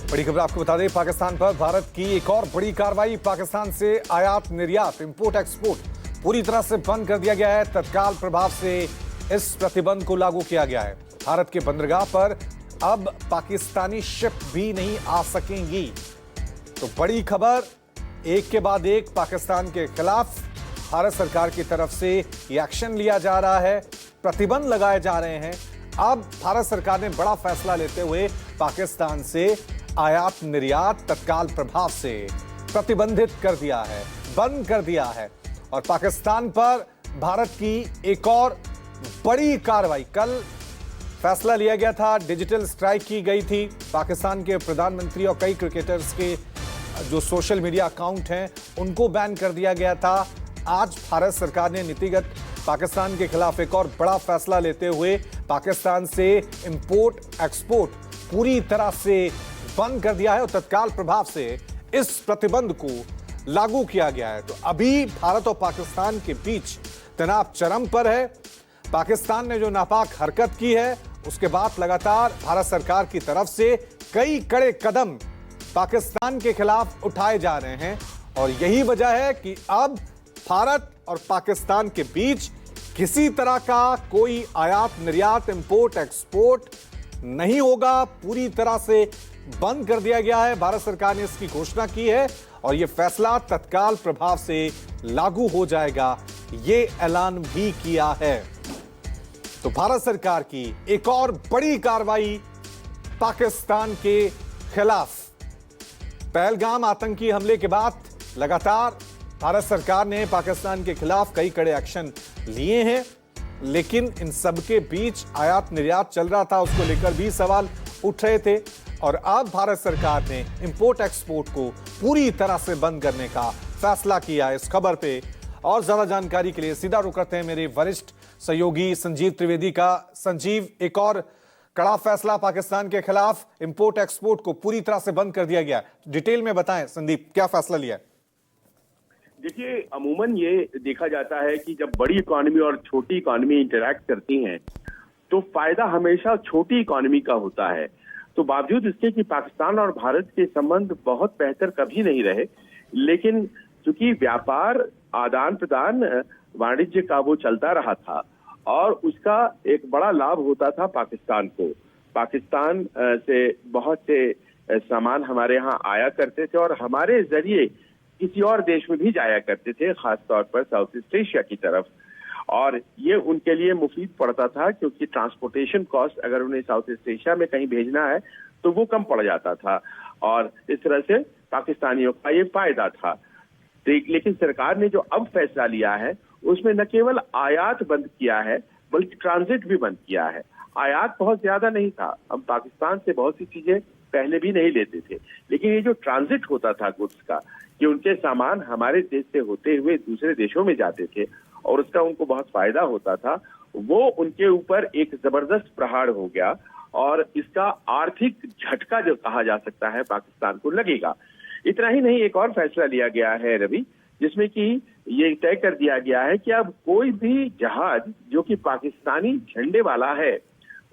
बड़ी खबर आपको बता दें, पाकिस्तान पर भारत की एक और बड़ी कार्रवाई। पाकिस्तान से आयात निर्यात इंपोर्ट एक्सपोर्ट पूरी तरह से बंद कर दिया गया है। तत्काल प्रभाव से इस प्रतिबंध को लागू किया गया है। भारत के बंदरगाह पर अब पाकिस्तानी शिप भी नहीं आ सकेंगी। तो बड़ी खबर, एक के बाद एक पाकिस्तान के खिलाफ भारत सरकार की तरफ से ये एक्शन लिया जा रहा है, प्रतिबंध लगाए जा रहे हैं। अब भारत सरकार ने बड़ा फैसला लेते हुए पाकिस्तान से आयात निर्यात तत्काल प्रभाव से प्रतिबंधित कर दिया है, बंद कर दिया है। और पाकिस्तान पर भारत की एक और बड़ी कार्रवाई, कल फैसला लिया गया था, डिजिटल स्ट्राइक की गई थी। पाकिस्तान के प्रधानमंत्री और कई क्रिकेटर्स के जो सोशल मीडिया अकाउंट हैं उनको बैन कर दिया गया था। आज भारत सरकार ने नीतिगत पाकिस्तान के खिलाफ एक और बड़ा फैसला लेते हुए पाकिस्तान से इंपोर्ट एक्सपोर्ट पूरी तरह से बंद कर दिया है और तत्काल प्रभाव से इस प्रतिबंध को लागू किया गया है। तो अभी भारत और पाकिस्तान के बीच तनाव चरम पर है। पाकिस्तान ने जो नापाक हरकत की है उसके बाद लगातार भारत सरकार की तरफ से कई कड़े कदम पाकिस्तान के खिलाफ उठाए जा रहे हैं। और यही वजह है कि अब भारत और पाकिस्तान के बीच किसी तरह का कोई आयात निर्यात इंपोर्ट एक्सपोर्ट नहीं होगा। पूरी तरह से बंद कर दिया गया है। भारत सरकार ने इसकी घोषणा की है और यह फैसला तत्काल प्रभाव से लागू हो जाएगा, यह ऐलान भी किया है। तो भारत सरकार की एक और बड़ी कार्रवाई पाकिस्तान के खिलाफ। पहलगाम आतंकी हमले के बाद लगातार भारत सरकार ने पाकिस्तान के खिलाफ कई कड़े एक्शन लिए हैं, लेकिन इन सबके बीच आयात निर्यात चल रहा था, उसको लेकर भी सवाल उठ रहे थे। और अब भारत सरकार ने इंपोर्ट एक्सपोर्ट को पूरी तरह से बंद करने का फैसला किया है। इस खबर पे और ज्यादा जानकारी के लिए सीधा रुख करते हैं मेरे वरिष्ठ सहयोगी संजीव त्रिवेदी का। संजीव, एक और कड़ा फैसला पाकिस्तान के खिलाफ, इंपोर्ट एक्सपोर्ट को पूरी तरह से बंद कर दिया गया। डिटेल में बताएं संदीप, क्या फैसला लिया है? देखिए, अमूमन ये देखा जाता है कि जब बड़ी इकोनॉमी और छोटी इकोनॉमी इंटरैक्ट करती हैं तो फायदा हमेशा छोटी इकोनॉमी का होता है। तो बावजूद इसके कि पाकिस्तान और भारत के संबंध बहुत बेहतर कभी नहीं रहे, लेकिन चूंकि व्यापार आदान प्रदान वाणिज्य का वो चलता रहा था और उसका एक बड़ा लाभ होता था पाकिस्तान को। पाकिस्तान से बहुत से सामान हमारे यहाँ आया करते थे और हमारे जरिए किसी और देश में भी जाया करते थे, खासतौर पर साउथ ईस्ट एशिया की तरफ। और ये उनके लिए मुफीद पड़ता था क्योंकि ट्रांसपोर्टेशन कॉस्ट अगर उन्हें साउथ ईस्ट एशिया में कहीं भेजना है तो वो कम पड़ जाता था और इस तरह से पाकिस्तानियों का ये फायदा था। लेकिन सरकार ने जो अब फैसला लिया है उसमें न केवल आयात बंद किया है बल्कि ट्रांजिट भी बंद किया है। आयात बहुत ज्यादा नहीं था, हम पाकिस्तान से बहुत सी चीजें पहले भी नहीं लेते थे, लेकिन ये जो ट्रांजिट होता था गुड्स का, कि उनके सामान हमारे देश से होते हुए दूसरे देशों में जाते थे और उसका उनको बहुत फायदा होता था, वो उनके ऊपर एक जबरदस्त प्रहार हो गया और इसका आर्थिक झटका जो कहा जा सकता है पाकिस्तान को लगेगा। इतना ही नहीं, एक और फैसला लिया गया है रवि, जिसमें कि ये तय कर दिया गया है कि अब कोई भी जहाज जो कि पाकिस्तानी झंडे वाला है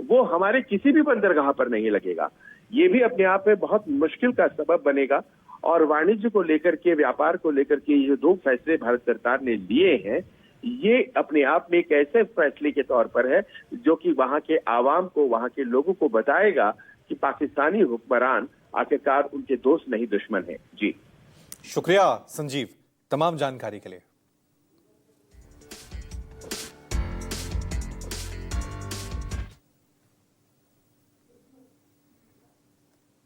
वो हमारे किसी भी बंदरगाह पर नहीं लगेगा। ये भी अपने आप में बहुत मुश्किल का सबब बनेगा और वाणिज्य को लेकर के, व्यापार को लेकर के ये जो दो फैसले भारत सरकार ने लिए हैं, ये अपने आप में एक ऐसे फैसले के तौर पर है जो कि वहां के आवाम को, वहां के लोगों को बताएगा कि पाकिस्तानी हुक्मरान आखिरकार उनके दोस्त नहीं दुश्मन है। जी शुक्रिया संजीव तमाम जानकारी के लिए।